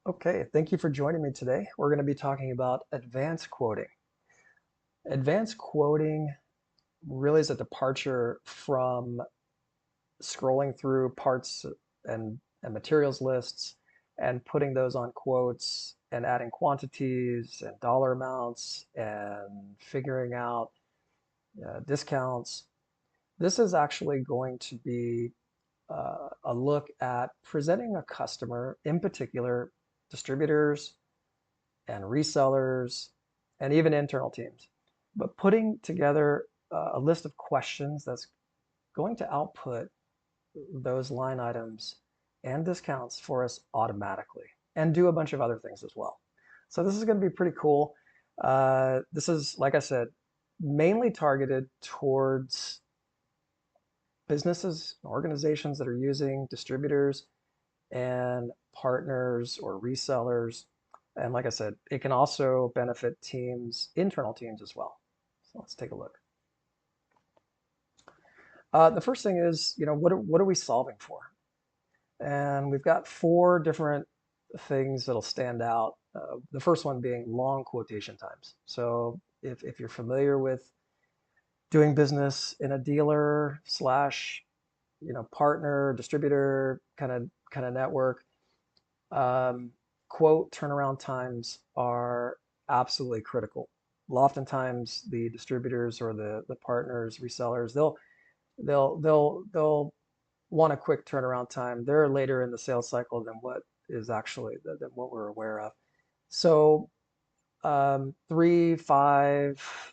Okay, thank you for joining me today. We're going to be talking about advanced quoting. Advanced quoting really is a departure from scrolling through parts and materials lists and putting those on quotes and adding quantities and dollar amounts and figuring out discounts. This is actually going to be a look at presenting a customer, in particular, distributors and resellers, and even internal teams. But putting together a list of questions that's going to output those line items and discounts for us automatically and do a bunch of other things as well. So this is going to be pretty cool. This is, like I said, mainly targeted towards businesses, organizations that are using distributors and partners or resellers. And like I said, it can also benefit teams, internal teams as well. So let's take a look. The first thing is, what are we solving for? And we've got four different things that'll stand out. The first one being long quotation times. So if you're familiar with doing business in a dealer slash, partner, distributor kind of network, um, quote turnaround times are absolutely critical. Oftentimes, the distributors or the partners, resellers, they'll want a quick turnaround time. They're later in the sales cycle than what is actually than what we're aware of. So 3, 5,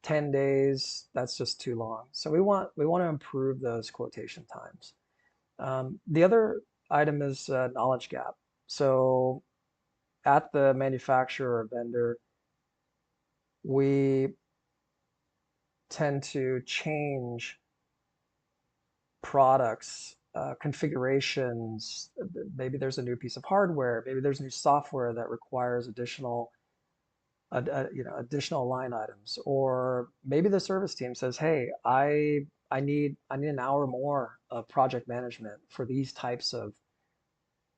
10 days, that's just too long. So we want to improve those quotation times. The other item is knowledge gap. So at the manufacturer or vendor, we tend to change products, configurations. Maybe there's a new piece of hardware. Maybe there's new software that requires additional line items. Or maybe the service team says, "Hey, I need an hour more of project management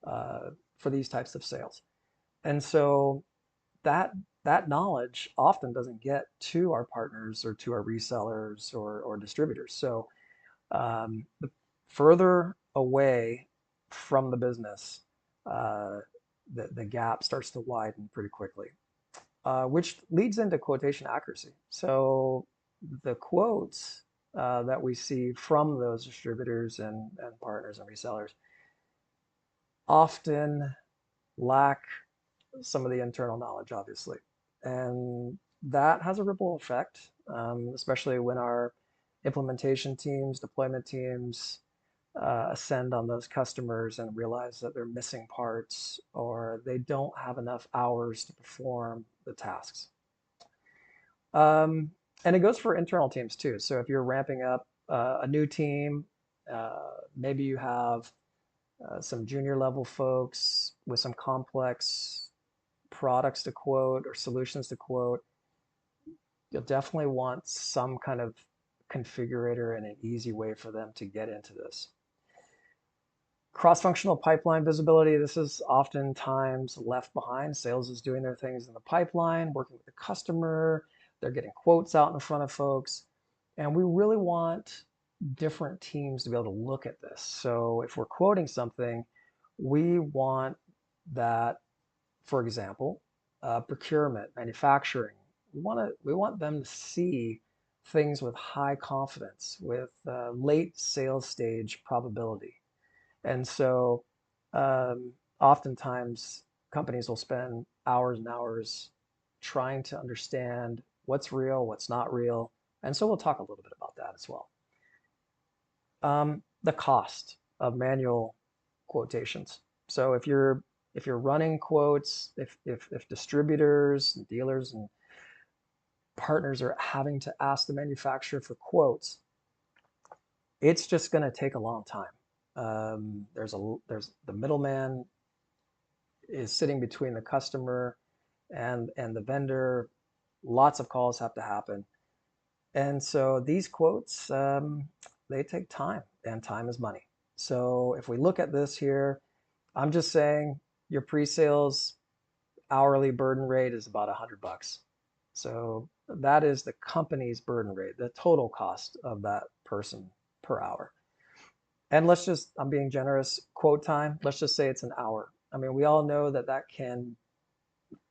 uh, for these types of sales." And so that that knowledge often doesn't get to our partners or to our resellers or distributors. So the further away from the business, uh, the gap starts to widen pretty quickly, which leads into quotation accuracy. So the quotes that we see from those distributors and partners and resellers often lack some of the internal knowledge, obviously. And that has a ripple effect, especially when our implementation teams, deployment teams ascend on those customers and realize that they're missing parts or they don't have enough hours to perform the tasks. And it goes for internal teams too. So if you're ramping up a new team, maybe you have some junior level folks with some complex products to quote or solutions to quote, you'll definitely want some kind of configurator and an easy way for them to get into this. Cross-functional pipeline visibility, this is oftentimes left behind. Sales is doing their things in the pipeline, working with the customer, they're getting quotes out in front of folks. And we really want different teams to be able to look at this. So if we're quoting something, we want that, for example, procurement, manufacturing. We want them to see things with high confidence, with late sales stage probability. And so oftentimes companies will spend hours and hours trying to understand what's real, what's not real. And so we'll talk a little bit about that as well. The cost of manual quotations. So if you're running quotes, if distributors and dealers and partners are having to ask the manufacturer for quotes, it's just going to take a long time. There's the middleman is sitting between the customer and the vendor. Lots of calls have to happen, and so these quotes they take time, and time is money. So if we look at this here, I'm just saying your pre-sales hourly burden rate is about $100. So that is the company's burden rate, the total cost of that person per hour. And let's just, I'm being generous, quote time, let's just say it's an hour. I mean, we all know that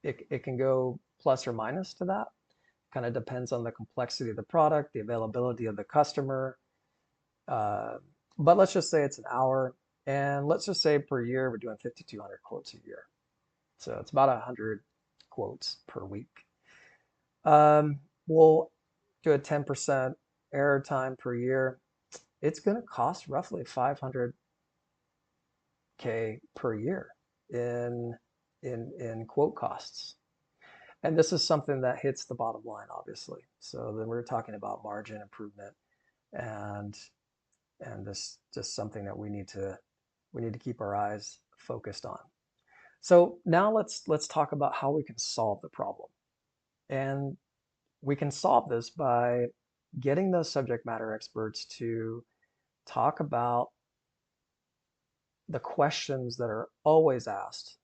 it can go plus or minus to that. Kind of depends on the complexity of the product, the availability of the customer. But let's just say it's an hour. And let's just say per year, we're doing 5,200 quotes a year. So it's about 100 quotes per week. We'll do a 10% error time per year. It's going to cost roughly 500K per year in quote costs. And this is something that hits the bottom line, obviously. So then we're talking about margin improvement, and this just something that we need to keep our eyes focused on. So now let's talk about how we can solve the problem. And we can solve this by getting those subject matter experts to talk about the questions that are always asked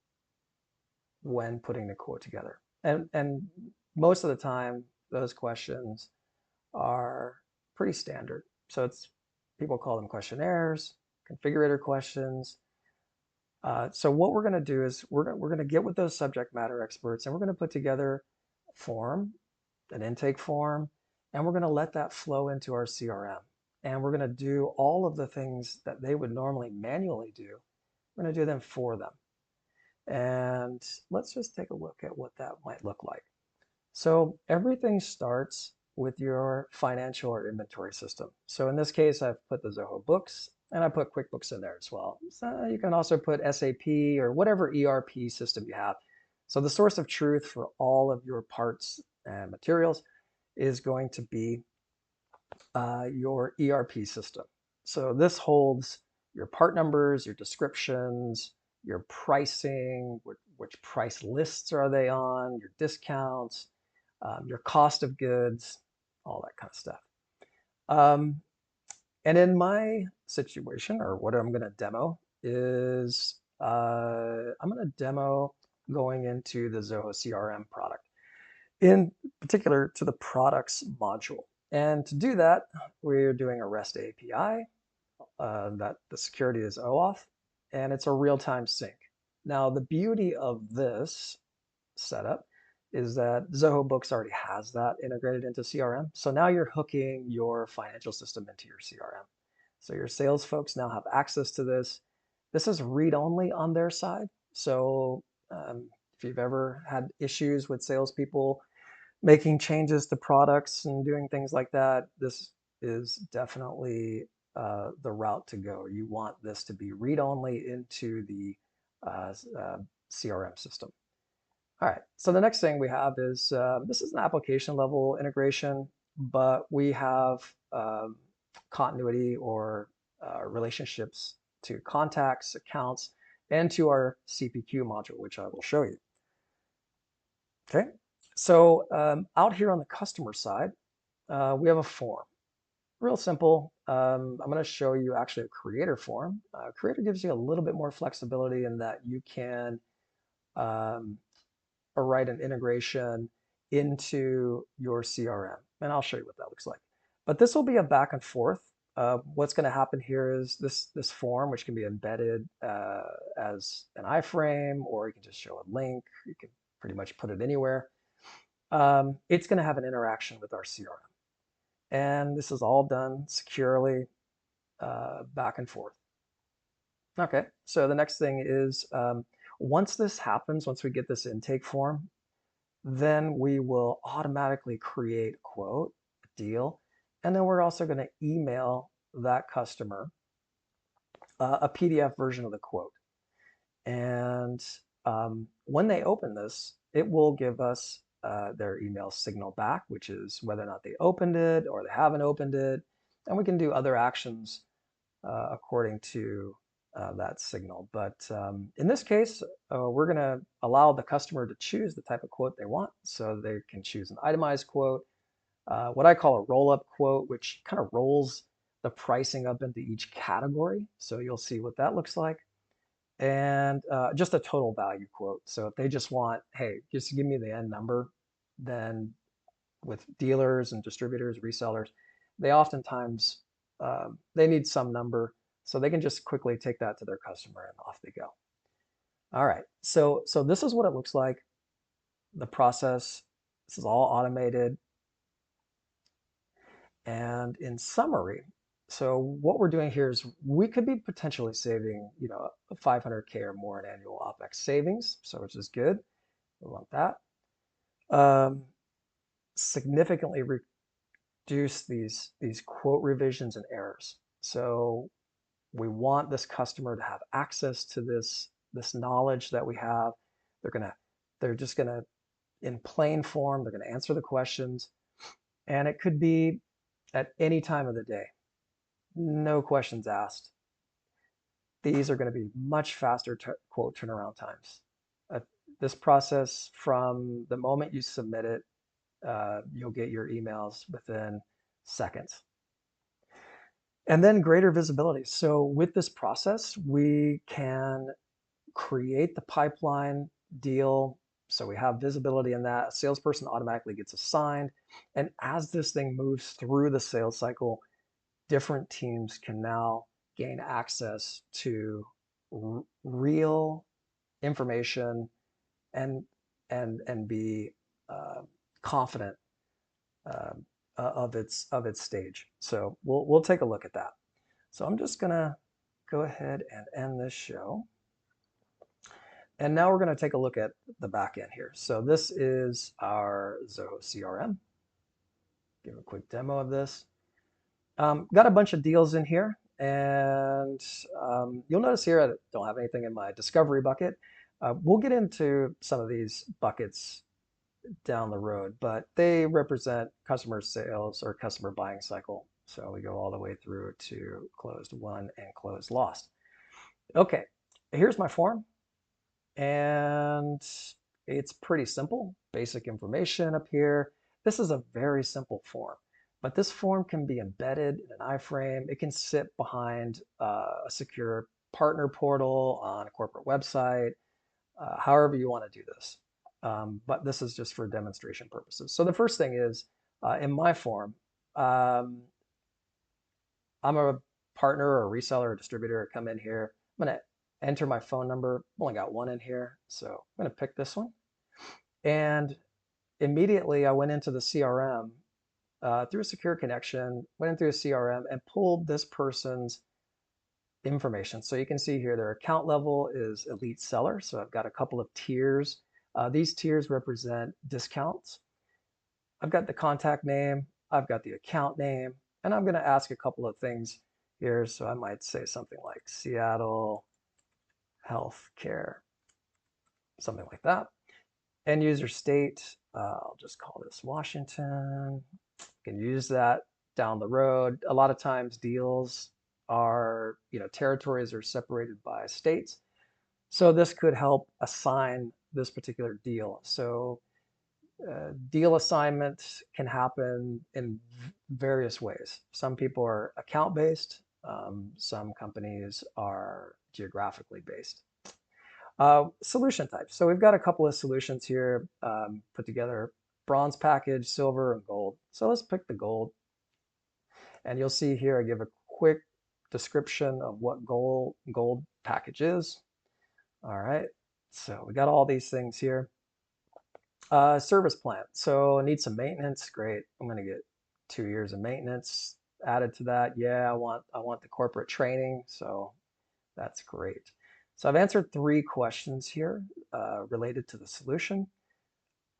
when putting the quote together. And most of the time, those questions are pretty standard. So people call them questionnaires, configurator questions. So what we're going to do is we're going to get with those subject matter experts, and we're going to put together a form, an intake form, and we're going to let that flow into our CRM. And we're going to do all of the things that they would normally manually do. We're going to do them for them. And let's just take a look at what that might look like. So everything starts with your financial or inventory system. So in this case, I've put the Zoho books, and I put QuickBooks in there as well. So you can also put SAP or whatever ERP system you have. So the source of truth for all of your parts and materials is going to be your ERP system. So this holds your part numbers, your descriptions, your pricing, which price lists are they on, your discounts, your cost of goods, all that kind of stuff. And in my situation, or what I'm going to demo is I'm going to demo going into the Zoho CRM product, in particular to the products module. And to do that, we're doing a REST API that the security is OAuth, and it's a real-time sync. Now, the beauty of this setup is that Zoho Books already has that integrated into CRM. So now you're hooking your financial system into your CRM. So your sales folks now have access to this. This is read-only on their side. So if you've ever had issues with salespeople making changes to products and doing things like that, this is definitely the route to go. You want this to be read-only into the CRM system. All right, so the next thing we have is, this is an application level integration, but we have continuity or relationships to contacts, accounts, and to our CPQ module, which I will show you. Okay, so out here on the customer side, we have a form. Real simple. I'm going to show you actually a creator form. Creator gives you a little bit more flexibility in that you can write an integration into your CRM. And I'll show you what that looks like. But this will be a back and forth. What's going to happen here is this form, which can be embedded as an iframe, or you can just show a link. You can pretty much put it anywhere. It's going to have an interaction with our CRM. And this is all done securely, back and forth. Okay, so the next thing is, once this happens, once we get this intake form, then we will automatically create a quote, a deal, and then we're also going to email that customer a PDF version of the quote. And when they open this, it will give us their email signal back, which is whether or not they opened it or they haven't opened it. And we can do other actions according to that signal. But in this case, we're going to allow the customer to choose the type of quote they want. So they can choose an itemized quote, what I call a roll-up quote, which kind of rolls the pricing up into each category. So you'll see what that looks like. and just a total value quote. So if they just want, hey, just give me the end number, then with dealers and distributors, resellers, they oftentimes they need some number, so they can just quickly take that to their customer and off they go. All right, so this is what it looks like. The process, this is all automated. And in summary, so what we're doing here is we could be potentially saving, 500K or more in annual OpEx savings, so which is good. We want that. Significantly reduce these quote revisions and errors. So we want this customer to have access to this knowledge that we have. They're just gonna, in plain form, they're gonna answer the questions, and it could be at any time of the day. No questions asked. These are going to be much faster quote turnaround times. This process, from the moment you submit it, you'll get your emails within seconds. And then greater visibility. So with this process, we can create the pipeline deal. So we have visibility in that. A salesperson automatically gets assigned. And as this thing moves through the sales cycle, different teams can now gain access to real information and be confident of its stage. So we'll take a look at that. So I'm just gonna go ahead and end this show. And now we're going to take a look at the back end here. So this is our Zoho CRM. Give a quick demo of this. Got a bunch of deals in here, and you'll notice here I don't have anything in my discovery bucket. We'll get into some of these buckets down the road, but they represent customer sales or customer buying cycle. So we go all the way through to closed won and closed lost. Okay, here's my form, and it's pretty simple. Basic information up here. This is a very simple form. But this form can be embedded in an iframe. It can sit behind a secure partner portal on a corporate website, however you want to do this. But this is just for demonstration purposes. So the first thing is, in my form, I'm a partner or a reseller or distributor. Come in here. I'm going to enter my phone number. I've only got one in here, so I'm going to pick this one. And immediately I went into the CRM through a secure connection, went in through a CRM and pulled this person's information. So you can see here their account level is elite seller. So I've got a couple of tiers. These tiers represent discounts. I've got the contact name, I've got the account name, and I'm going to ask a couple of things here. So I might say something like Seattle Healthcare, something like that. End user state, I'll just call this Washington. You can use that down the road. A lot of times deals are, territories are separated by states. So this could help assign this particular deal. So deal assignment can happen in various ways. Some people are account-based. Some companies are geographically based. Solution types. So we've got a couple of solutions here put together: bronze package, silver, and gold. So let's pick the gold. And you'll see here I give a quick description of what gold package is. All right, so we got all these things here. Service plan. So I need some maintenance. Great. I'm going to get 2 years of maintenance added to that. Yeah, I want the corporate training. So that's great. So I've answered 3 questions here related to the solution.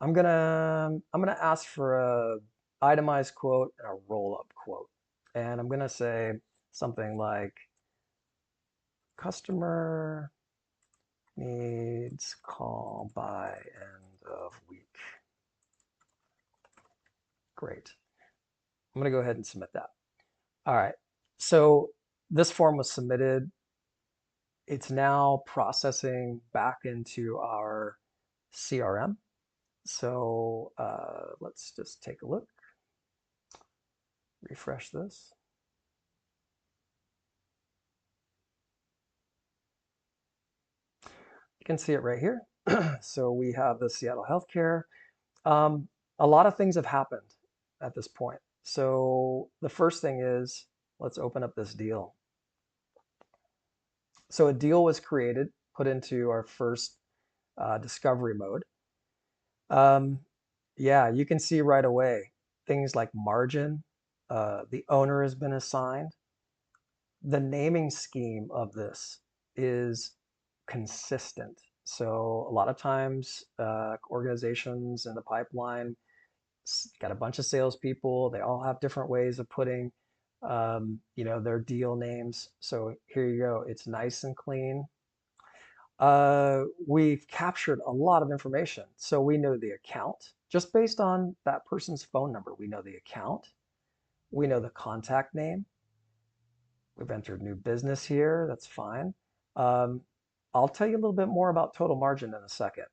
I'm gonna ask for a itemized quote and a roll-up quote, and I'm gonna say something like, customer needs call by end of week. Great. I'm gonna go ahead and submit that. All right. So this form was submitted. It's now processing back into our CRM. So let's just take a look. Refresh this. You can see it right here. So we have the Seattle Healthcare. Um, a lot of things have happened at this point. So the first thing is, let's open up this deal. So a deal was created, put into our first discovery mode. Um, yeah, you can see right away things like margin, the owner has been assigned. The naming scheme of this is consistent. So a lot of times, organizations in the pipeline got a bunch of salespeople. They all have different ways of putting, their deal names. So here you go. It's nice and clean. We've captured a lot of information. So we know the account just based on that person's phone number. We know the account. We know the contact name. We've entered new business here. That's fine. Um, I'll tell you a little bit more about total margin in a second,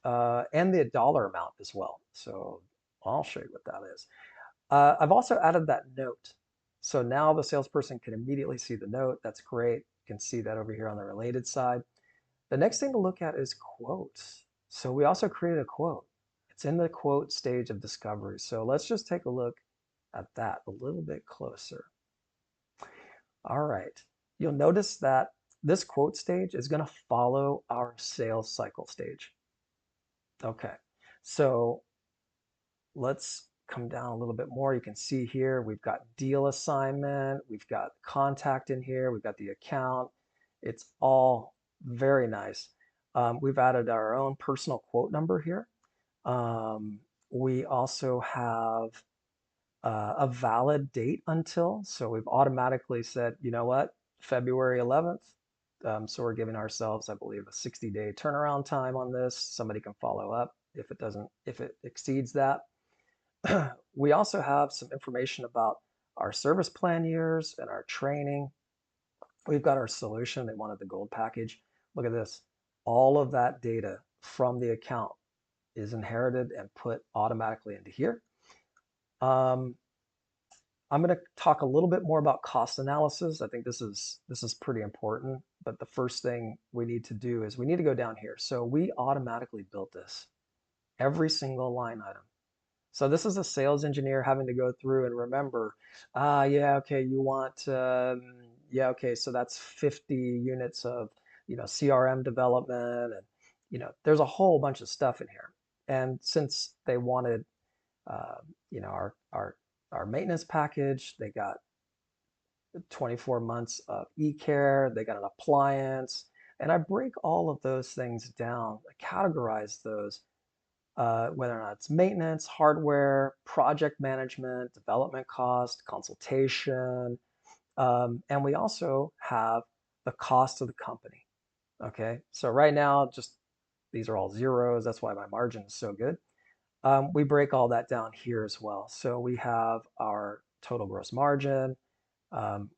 and the dollar amount as well. So I'll show you what that is. I've also added that note. So now the salesperson can immediately see the note. That's great. You can see that over here on the related side. The next thing to look at is quotes. So we also created a quote. It's in the quote stage of discovery. So let's just take a look at that a little bit closer. All right. You'll notice that this quote stage is going to follow our sales cycle stage. Okay. So let's come down a little bit more. You can see here we've got deal assignment, we've got contact in here, we've got the account. It's all very nice. We've added our own personal quote number here. We also have a valid date until. So we've automatically said, you know what, February 11th. So we're giving ourselves, I believe, a 60-day turnaround time on this. Somebody can follow up if it exceeds that. We also have some information about our service plan years and our training. We've got our solution. They wanted the gold package. Look at this. All of that data from the account is inherited and put automatically into here. I'm going to talk a little bit more about cost analysis. I think this is pretty important, but the first thing we need to do is we need to go down here. So we automatically built this, every single line item. So this is a sales engineer having to go through and remember, yeah, okay, you want, yeah, okay, so that's 50 units of, CRM development, and, there's a whole bunch of stuff in here. And since they wanted, uh, our maintenance package, they got 24 months of e-care, they got an appliance, and I break all of those things down, I categorize those, whether or not it's maintenance, hardware, project management, development cost, consultation, and we also have the cost of the company. Okay, so right now, just these are all zeros. That's why my margin is so good. We break all that down here as well. So we have our total gross margin,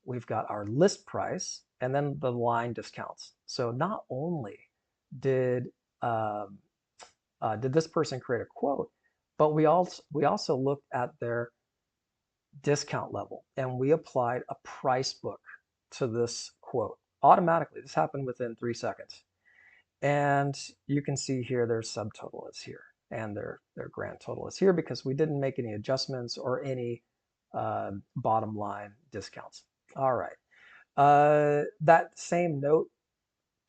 we've got our list price, and then the line discounts. So not only did this person create a quote, but we also looked at their discount level and we applied a price book to this quote automatically. This happened within 3 seconds. And you can see here their subtotal is here and their grand total is here because we didn't make any adjustments or any bottom line discounts. All right. That same note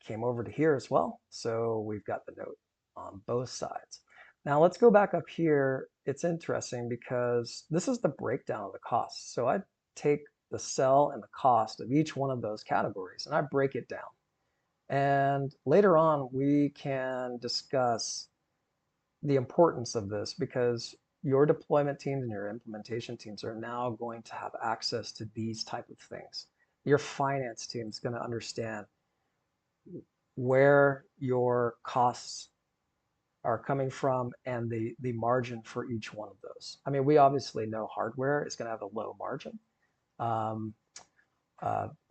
came over to here as well. So we've got the note on both sides. Now let's go back up here. It's interesting because this is the breakdown of the costs. So I take the sell and the cost of each one of those categories and I break it down. And later on, we can discuss the importance of this because your deployment teams and your implementation teams are now going to have access to these type of things. Your finance team is going to understand where your costs are coming from and the margin for each one of those. I mean, we obviously know hardware is going to have a low margin.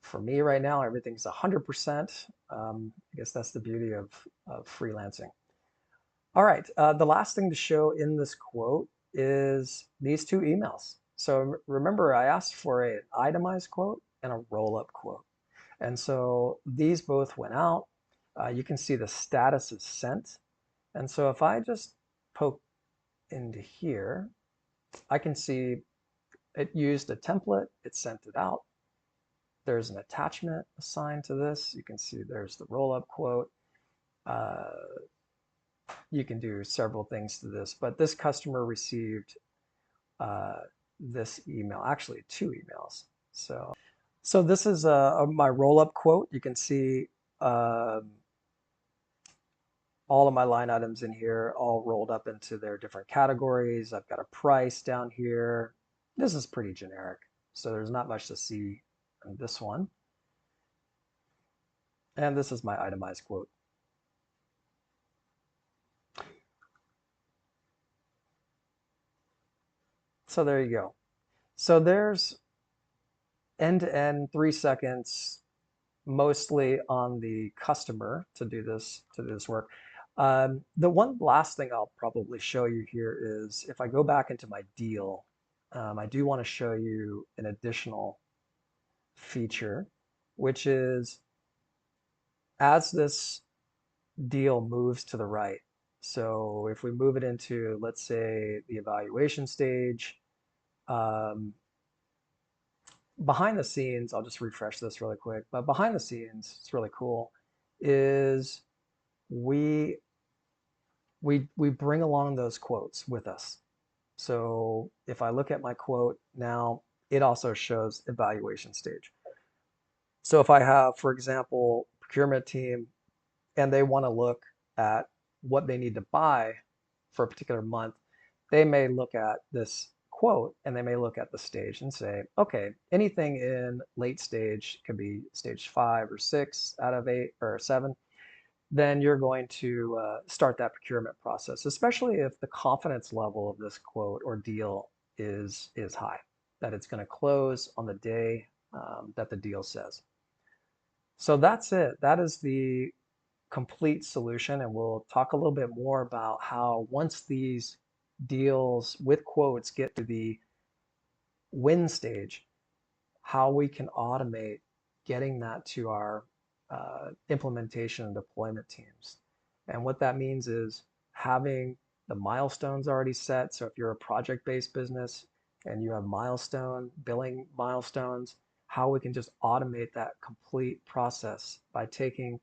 For me right now, everything's 100%. I guess that's the beauty of freelancing. All right, the last thing to show in this quote is these two emails. So remember, I asked for an itemized quote and a roll-up quote. And so these both went out. You can see the status is sent. And so if I just poke into here, I can see it used a template, it sent it out. There's an attachment assigned to this. You can see there's the roll-up quote. You can do several things to this, but this customer received this email, actually 2 emails. So this is my roll-up quote. You can see all of my line items in here all rolled up into their different categories. I've got a price down here. This is pretty generic, so there's not much to see in this one. And this is my itemized quote. So there you go. So there's end-to-end 3 seconds, mostly on the customer to do this work. The one last thing I'll probably show you here is if I go back into my deal, I do want to show you an additional feature, which is as this deal moves to the right. So if we move it into, let's say, the evaluation stage, behind the scenes, I'll just refresh this really quick, but behind the scenes, it's really cool, is we bring along those quotes with us. So if I look at my quote now, it also shows evaluation stage. So if I have, for example, procurement team, and they want to look at what they need to buy for a particular month, they may look at this quote and they may look at the stage and say, okay, anything in late stage could be stage 5 or 6 out of 8 or 7. Then you're going to start that procurement process, especially if the confidence level of this quote or deal is high, that it's going to close on the day that the deal says. So that's it. That is the complete solution, and we'll talk a little bit more about how once these deals with quotes get to the win stage, how we can automate getting that to our implementation and deployment teams. And what that means is having the milestones already set. So if you're a project-based business and you have billing milestones, how we can just automate that complete process by taking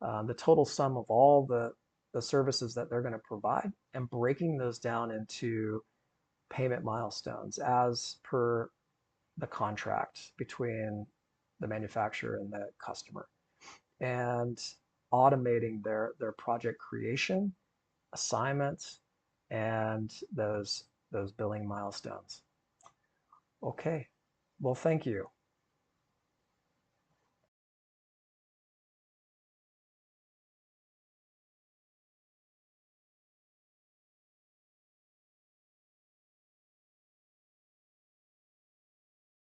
the total sum of all the services that they're going to provide and breaking those down into payment milestones as per the contract between the manufacturer and the customer, and automating their project creation, assignments, and those billing milestones. Okay, well, thank you.